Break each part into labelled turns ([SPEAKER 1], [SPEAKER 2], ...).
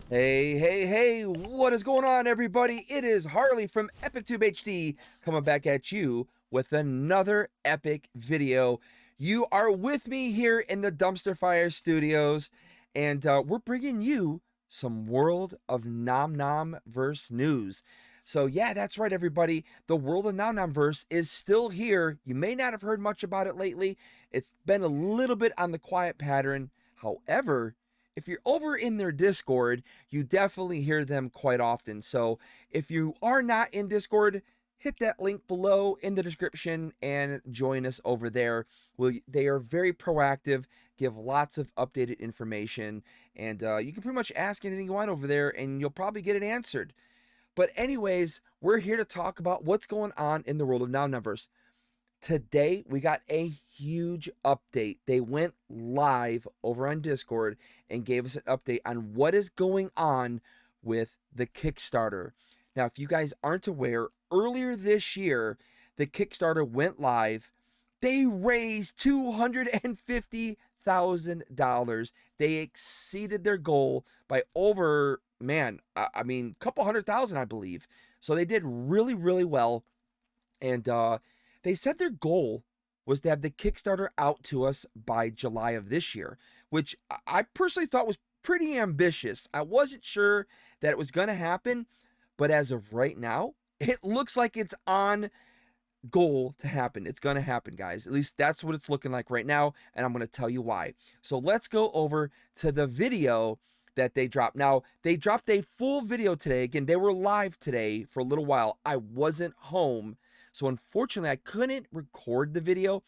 [SPEAKER 1] Hey, hey, hey, what is going on, everybody? It is Harley from EpicTube HD coming back at you with another epic video. You are with me here in the Dumpster Fire Studios, and we're bringing you some World of Nom Nom verse news. So, yeah, that's right, everybody. The World of Nom Nom verse is still here. You may not have heard much about it lately. It's been a little bit on the quiet pattern. However, if you're over in their Discord, you definitely hear them quite often. So if you are not in Discord, hit that link below in the description and join us over there. They are very proactive, give lots of updated information, and you can pretty much ask anything you want over there, and you'll probably get it answered. But anyways, we're here to talk about what's going on in the world of Nom Numbers. Today, we got a huge update. They went live over on Discord and gave us an update on what is going on with the Kickstarter. Now, if you guys aren't aware, earlier this year, the Kickstarter went live. They raised $250,000. They exceeded their goal by over, man, I mean, a couple hundred thousand, I believe. So they did really, really well. And they said their goal was to have the Kickstarter out to us by July of this year, which I personally thought was pretty ambitious. I wasn't sure that it was going to happen, but as of right now, it looks like it's on goal to happen. It's going to happen, guys. At least that's what it's looking like right now, and I'm going to tell you why. So let's go over to the video that they dropped. Now, they dropped a full video today. Again, they were live today for a little while. I wasn't home, so unfortunately, I couldn't record the video.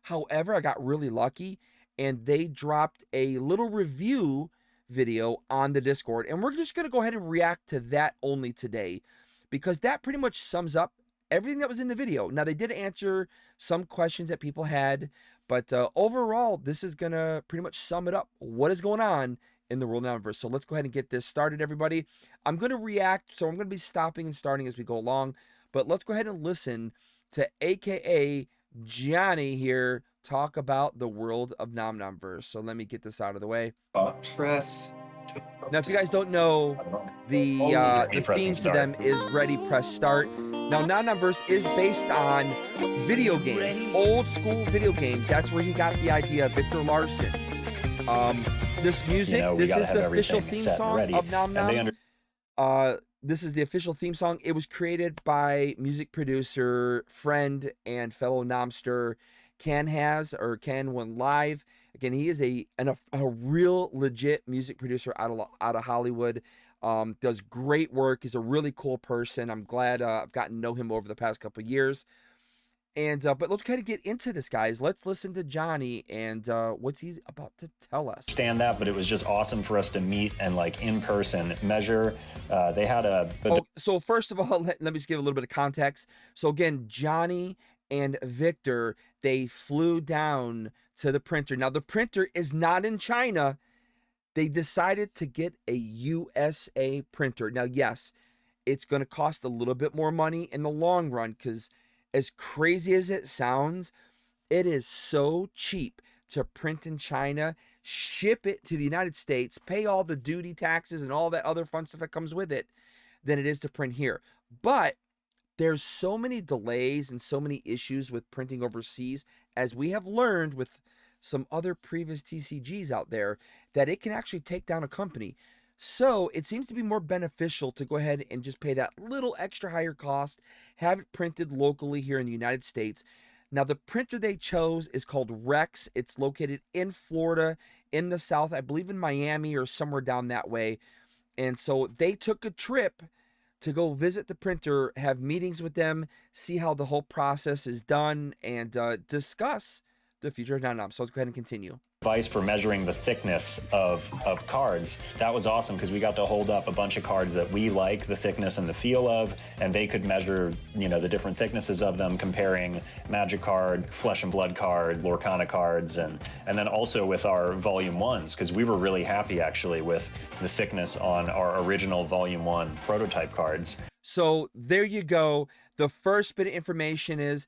[SPEAKER 1] However, I got really lucky, and they dropped a little review video on the Discord, and we're just going to go ahead and react to that only today, because that pretty much sums up everything that was in the video. Now, they did answer some questions that people had, but overall, this is going to pretty much sum it up. What is going on in the World Universe? So let's go ahead and get this started, everybody. I'm going to react, so I'm going to be stopping and starting as we go along, but let's go ahead and listen to AKA Johnny here talk about the World of Nom Nom verse. So let me get this out of the way.
[SPEAKER 2] Press.
[SPEAKER 1] Now, if you guys don't know, the theme to them is Ready, Press, Start. Now, Nom Nom verse is based on video games, old school video games. That's where he got the idea, Victor Larson. This music, this is the official theme song of Nom Nom. This is the official theme song. It was created by music producer, friend, and fellow Nomster Can One Live. Again, he is a real legit music producer out of Hollywood. Does great work. He's a really cool person. I'm glad I've gotten to know him over the past couple of years. And but let's kind of get into this, guys. Let's listen to Johnny and what's he about to tell us.
[SPEAKER 3] Understand that, but it was just awesome for us to meet and like in person measure. They had a.
[SPEAKER 1] So first of all, let me just give a little bit of context. So again, Johnny and Victor, they flew down to the printer. Now the printer is not in China. They decided to get a USA printer. Now, yes, it's going to cost a little bit more money in the long run, because as crazy as it sounds, it is so cheap to print in China, ship it to the United States, pay all the duty taxes and all that other fun stuff that comes with it, than it is to print here. But there's so many delays and so many issues with printing overseas, as we have learned with some other previous TCGs out there, that it can actually take down a company. So it seems to be more beneficial to go ahead and just pay that little extra higher cost, have it printed locally here in the United States. Now, the printer they chose is called Rex. It's located in Florida, in the South, I believe in Miami or somewhere down that way. And so they took a trip to go visit the printer, have meetings with them, see how the whole process is done, and discuss the future of Nom Nom. So let's go ahead and continue.
[SPEAKER 3] Device for measuring the thickness of cards. That was awesome, because we got to hold up a bunch of cards that we like the thickness and the feel of, and they could measure, you know, the different thicknesses of them, comparing Magic card, Flesh and Blood card, Lorcana cards, and then also with our Volume 1s, because we were really happy actually with the thickness on our original Volume 1 prototype cards.
[SPEAKER 1] So there you go. The first bit of information is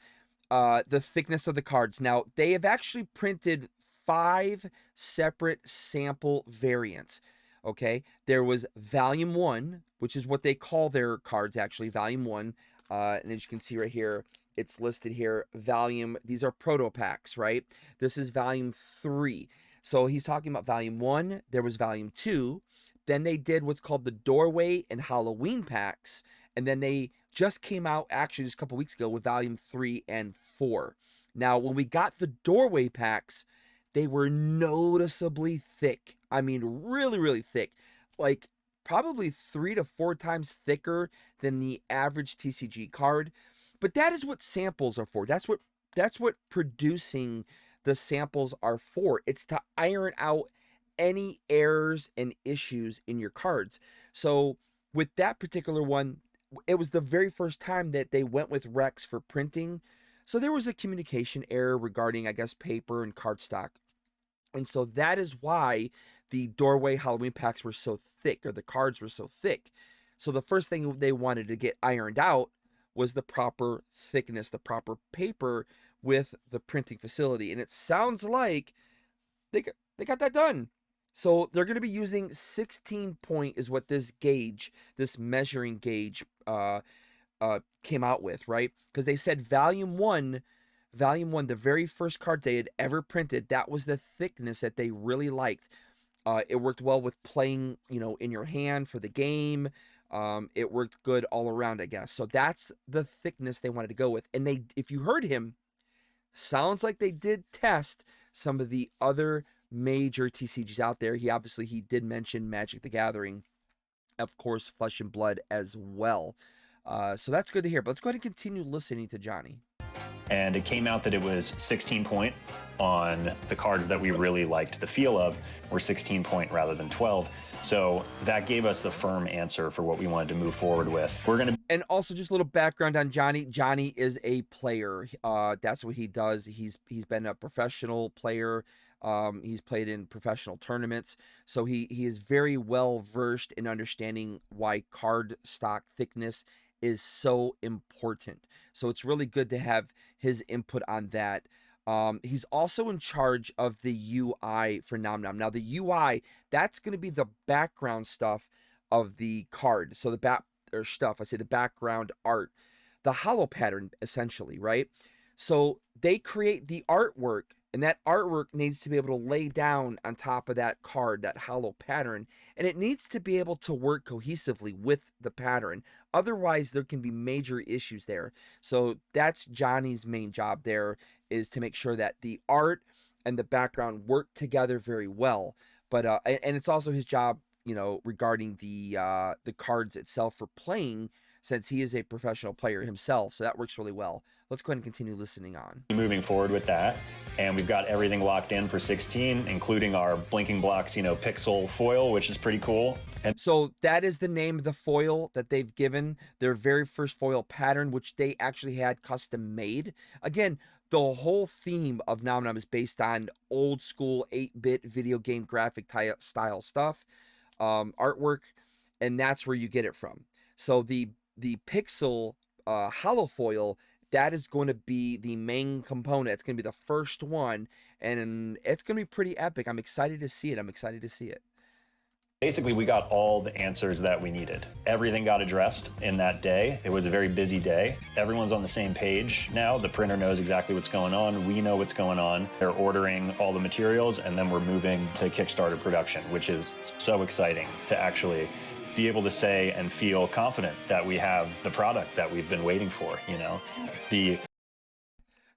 [SPEAKER 1] the thickness of the cards. Now, they have actually printed 5 separate sample variants. Okay, there was Volume 1, which is what they call their cards actually, Volume 1. And as you can see right here, it's listed here, volume, these are proto packs, right? This is Volume 3. So he's talking about Volume 1, there was Volume 2, then they did what's called the Doorway and Halloween packs, and then they just came out actually just a couple weeks ago with Volume 3 and 4. Now, when we got the Doorway packs, they were noticeably thick. I mean, really, really thick. Like, probably 3 to 4 times thicker than the average TCG card. But that is what samples are for. That's what producing the samples are for. It's to iron out any errors and issues in your cards. So with that particular one, it was the very first time that they went with Rex for printing. So there was a communication error regarding, I guess, paper and cardstock. And so that is why the Doorway Halloween packs were so thick, or the cards were so thick. So the first thing they wanted to get ironed out was the proper thickness, the proper paper with the printing facility. And it sounds like they got that done. So they're going to be using 16 point is what this gauge, this measuring gauge came out with, right? Because they said Volume 1, the very first card they had ever printed, that was the thickness that they really liked. It worked well with playing, in your hand for the game. It worked good all around, I guess. So that's the thickness they wanted to go with. And if you heard him, sounds like they did test some of the other major TCGs out there. He did mention Magic the Gathering, of course, Flesh and Blood as well. So that's good to hear. But let's go ahead and continue listening to Johnny.
[SPEAKER 3] And it came out that it was 16 point on the cards that we really liked the feel of, were 16 point rather than 12. So that gave us the firm answer for what we wanted to move forward with.
[SPEAKER 1] And also just a little background on Johnny. Johnny is a player. That's what he does. He's been a professional player. He's played in professional tournaments. So he is very well versed in understanding why card stock thickness is so important. So it's really good to have his input on that. He's also in charge of the UI for Nom Nom. Now the UI, that's going to be the background stuff of the card. So the background art, the hollow pattern essentially, right? So they create the artwork, and that artwork needs to be able to lay down on top of that card, that hollow pattern, and it needs to be able to work cohesively with the pattern. Otherwise, there can be major issues there. So that's Johnny's main job there, is to make sure that the art and the background work together very well. But and it's also his job, regarding the cards itself for playing, since he is a professional player himself. So that works really well. Let's go ahead and continue listening on.
[SPEAKER 3] Moving forward with that, and we've got everything locked in for 16, including our Blinking Blocks, pixel foil, which is pretty cool.
[SPEAKER 1] And so that is the name of the foil that they've given their very first foil pattern, which they actually had custom made. Again, the whole theme of Nom Nom is based on old school 8-bit video game graphic style stuff, artwork, and that's where you get it from. So the pixel hollow foil, that is going to be the main component. It's going to be the first one, and it's going to be pretty epic. I'm excited to see it.
[SPEAKER 3] Basically, we got all the answers that we needed. Everything got addressed in that day. It was a very busy day. Everyone's on the same page now. The printer knows exactly what's going on. We know what's going on. They're ordering all the materials, and then we're moving to Kickstarter production, which is so exciting to actually be able to say and feel confident that we have the product that we've been waiting for,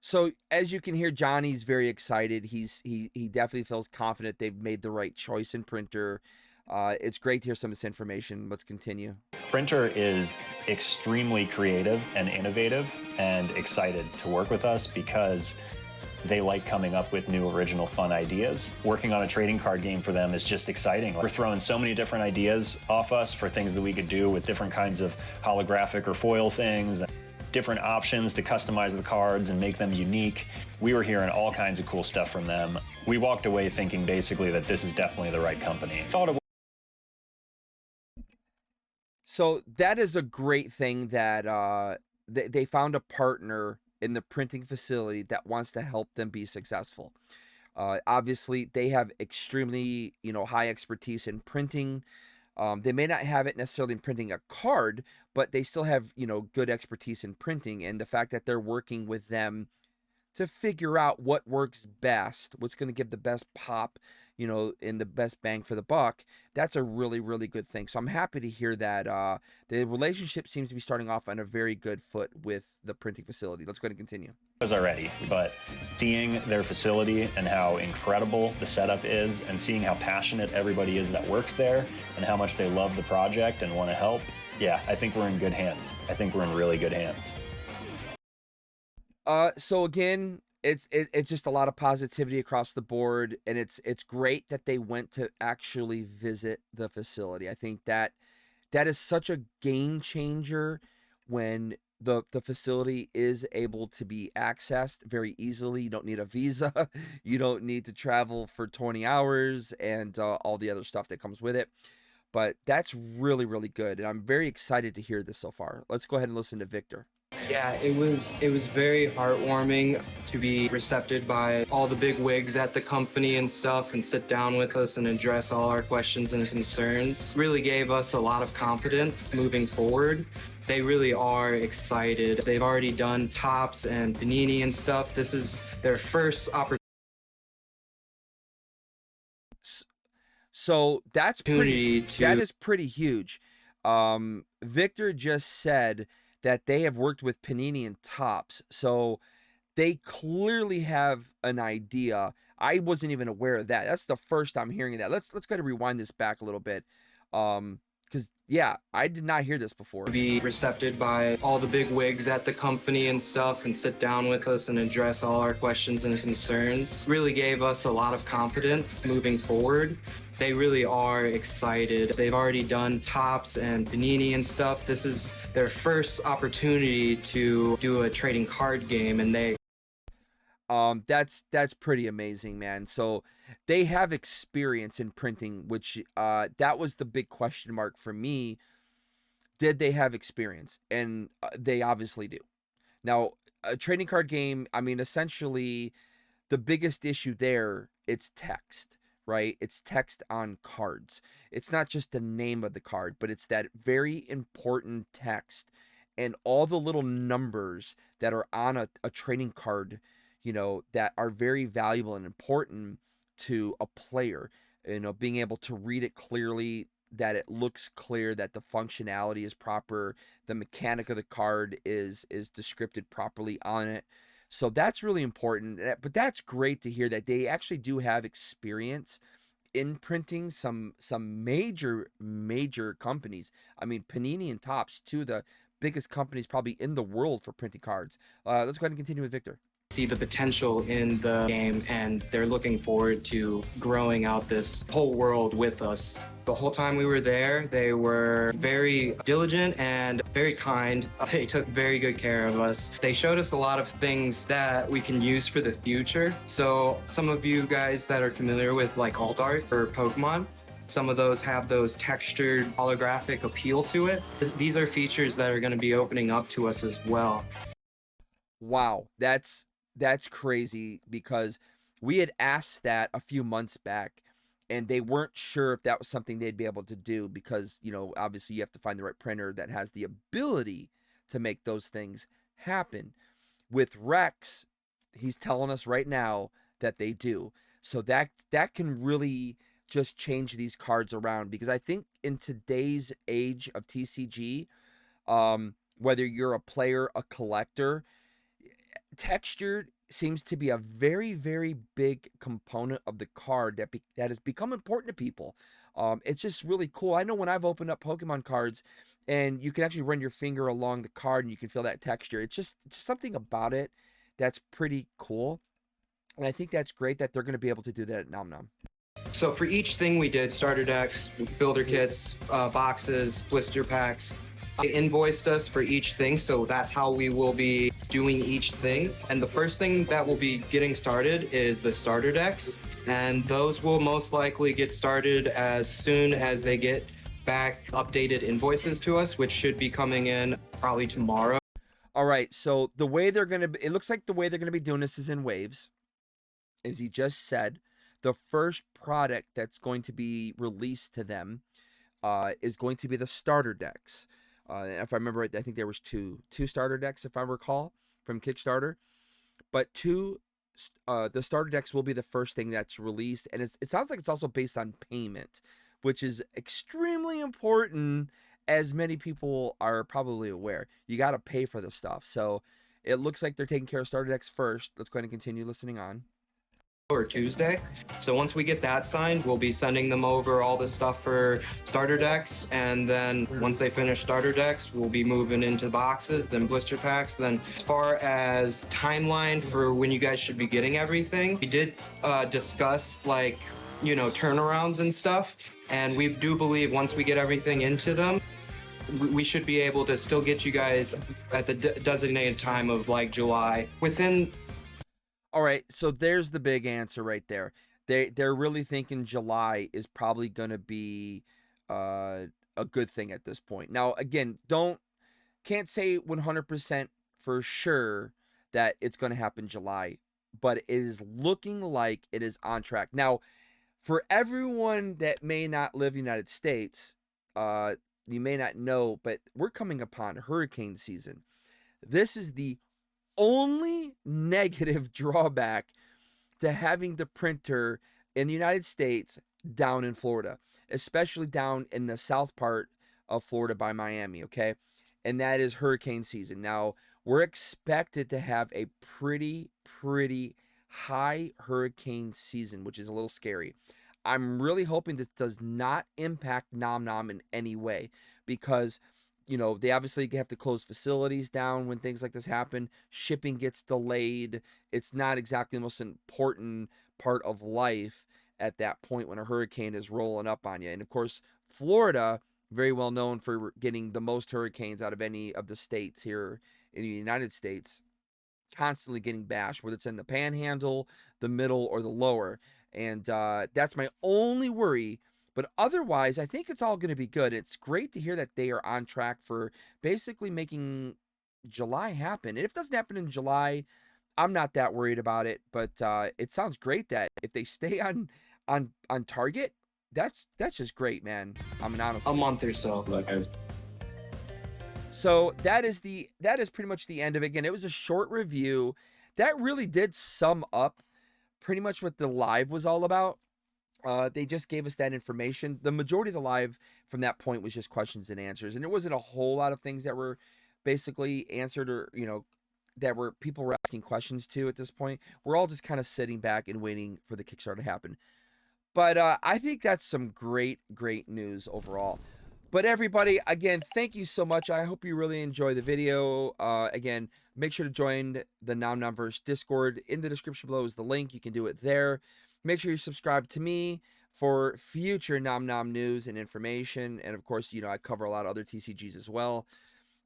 [SPEAKER 1] So as you can hear, Johnny's very excited. He definitely feels confident they've made the right choice in printer. It's great to hear some of this information. Let's continue.
[SPEAKER 3] Printer is extremely creative and innovative and excited to work with us because they like coming up with new, original, fun ideas. Working on a trading card game for them is just exciting. We're throwing so many different ideas off us for things that we could do with different kinds of holographic or foil things, different options to customize the cards and make them unique. We were hearing all kinds of cool stuff from them. We walked away thinking basically that this is definitely the right company.
[SPEAKER 1] So that is a great thing that they found a partner in the printing facility that wants to help them be successful. Obviously, they have extremely, high expertise in printing. They may not have it necessarily in printing a card, but they still have, good expertise in printing. And the fact that they're working with them to figure out what works best, what's going to give the best pop, and the best bang for the buck. That's a really, really good thing. So I'm happy to hear that the relationship seems to be starting off on a very good foot with the printing facility. Let's go ahead and continue.
[SPEAKER 3] Already, but seeing their facility and how incredible the setup is, and seeing how passionate everybody is that works there and how much they love the project and want to help, yeah, I think we're in good hands. I think we're in really good hands.
[SPEAKER 1] So again, it's just a lot of positivity across the board, and it's great that they went to actually visit the facility. I think that is such a game changer when the facility is able to be accessed very easily. You don't need a visa, you don't need to travel for 20 hours, and all the other stuff that comes with it. But that's really, really good, and I'm very excited to hear this so far. Let's go ahead and listen to Victor.
[SPEAKER 2] Yeah, it was very heartwarming to be recepted by all the big wigs at the company and stuff, and sit down with us and address all our questions and concerns. Really gave us a lot of confidence moving forward. They really are excited. They've already done tops and panini and stuff. This is their first opportunity.
[SPEAKER 1] So that is pretty huge. Victor just said that they have worked with Panini and Topps, so they clearly have an idea. I wasn't even aware of that. That's the first I'm hearing of that. Let's go ahead and rewind this back a little bit, because yeah, I did not hear this before.
[SPEAKER 2] Be recepted by all the big wigs at the company and stuff, and sit down with us and address all our questions and concerns. Really gave us a lot of confidence moving forward. They really are excited. They've already done tops and panini and stuff. This is their first opportunity to do a trading card game, and
[SPEAKER 1] that's pretty amazing, man. So they have experience in printing, which that was the big question mark for me. Did they have experience? And they obviously do. Now, a trading card game, I mean, essentially the biggest issue there, it's text, right? It's text on cards. It's not just the name of the card, but it's that very important text and all the little numbers that are on a trading card, that are very valuable and important to a player. Being able to read it clearly, that it looks clear, that the functionality is proper, the mechanic of the card is described properly on it. So that's really important. But that's great to hear that they actually do have experience in printing some major companies. I mean, Panini and Topps, two of the biggest companies probably in the world for printing cards. Let's go ahead and continue with Victor.
[SPEAKER 2] see the potential in the game, and they're looking forward to growing out this whole world with us. The whole time we were there, they were very diligent and very kind. They took very good care of us. They showed us a lot of things that we can use for the future. So some of you guys that are familiar with like alt art for Pokemon, some of those have those textured holographic appeal to it. These are features that are going to be opening up to us as well.
[SPEAKER 1] Wow, that's crazy, because we had asked that a few months back and they weren't sure if that was something they'd be able to do, because, you know, obviously you have to find the right printer that has the ability to make those things happen. With Rex, he's telling us right now that they do. So that can really just change these cards around, because I think in today's age of TCG, whether you're a player, a collector, texture seems to be a very, very big component of the card that has become important to people. It's just really cool. I know when I've opened up Pokemon cards and you can actually run your finger along the card and you can feel that texture. It's just something about it that's pretty cool. And I think that's great that they're going to be able to do that at Nom Nom.
[SPEAKER 2] So for each thing we did, starter decks, builder kits, boxes, blister packs, they invoiced us for each thing, so that's how we will be doing each thing. And the first thing that will be getting started is the starter decks, and those will most likely get started as soon as they get back updated invoices to us, which should be coming in probably tomorrow.
[SPEAKER 1] All right, so the way they're going to, it looks like the way they're going to be doing this is in waves. is he just said the first product that's going to be released to them is going to be the starter decks. If I remember right, I think there was two starter decks, if I recall, from Kickstarter. But the starter decks will be the first thing that's released, and it sounds like it's also based on payment, which is extremely important, as many people are probably aware. You got to pay for the stuff, so it looks like they're taking care of starter decks first. Let's go ahead and continue listening on.
[SPEAKER 2] Or Tuesday. So once we get that signed, we'll be sending them over all the stuff for starter decks, and then once they finish starter decks, we'll be moving into boxes, then blister packs. Then as far as timeline for when you guys should be getting everything, we did discuss, like, you know, turnarounds and stuff, and we do believe once we get everything into them, we should be able to still get you guys at the designated time of like July within.
[SPEAKER 1] All right, so there's the big answer right there. They're really thinking July is probably going to be a good thing at this point. Now, again, can't say 100% for sure that it's going to happen July, but it is looking like it is on track. Now, for everyone that may not live in the United States, you may not know, but we're coming upon hurricane season. This is the only negative drawback to having the printer in the United States down in Florida, especially down in the south part of Florida by Miami, okay? And that is hurricane season. Now, we're expected to have a pretty high hurricane season, which is a little scary. I'm really hoping this does not impact Nom Nom in any way, because you know, they obviously have to close facilities down when things like this happen. Shipping gets delayed. It's not exactly the most important part of life at that point when a hurricane is rolling up on you. And of course, Florida, very well known for getting the most hurricanes out of any of the states here in the United States, constantly getting bashed, whether it's in the panhandle, the middle, or the lower. And that's my only worry. But otherwise, I think it's all going to be good. It's great to hear that they are on track for basically making July happen. And if it doesn't happen in July, I'm not that worried about it. But it sounds great that if they stay on target, that's just great, man. I mean, honestly,
[SPEAKER 2] A month or so.
[SPEAKER 1] So that is pretty much the end of it. Again, it was a short review that really did sum up pretty much what the live was all about. They just gave us that information. The majority of the live from that point was just questions and answers, and there wasn't a whole lot of things that were basically answered, or that people were asking questions to at this point. We're all just kind of sitting back and waiting for the Kickstarter to happen. But I think that's some great news overall. But everybody, again, thank you so much. I hope you really enjoy the video. Again, make sure to join the Nom Nomverse Discord. In the description below is the link. You can do it there. Make sure you subscribe to me for future Nom Nom news and information. And of course, I cover a lot of other TCGs as well.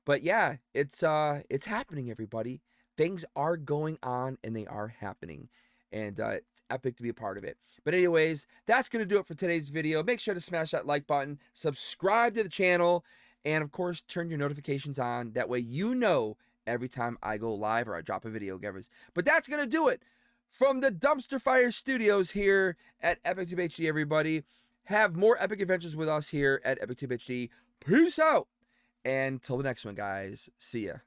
[SPEAKER 1] But yeah, it's happening, everybody. Things are going on and they are happening. And it's epic to be a part of it. But anyways, that's going to do it for today's video. Make sure to smash that like button, subscribe to the channel, and of course, turn your notifications on. That way you know every time I go live or I drop a video, guys. But that's going to do it from the Dumpster Fire Studios here at EpicTube HD, everybody. Have more epic adventures with us here at EpicTube HD. Peace out. And till the next one, guys. See ya.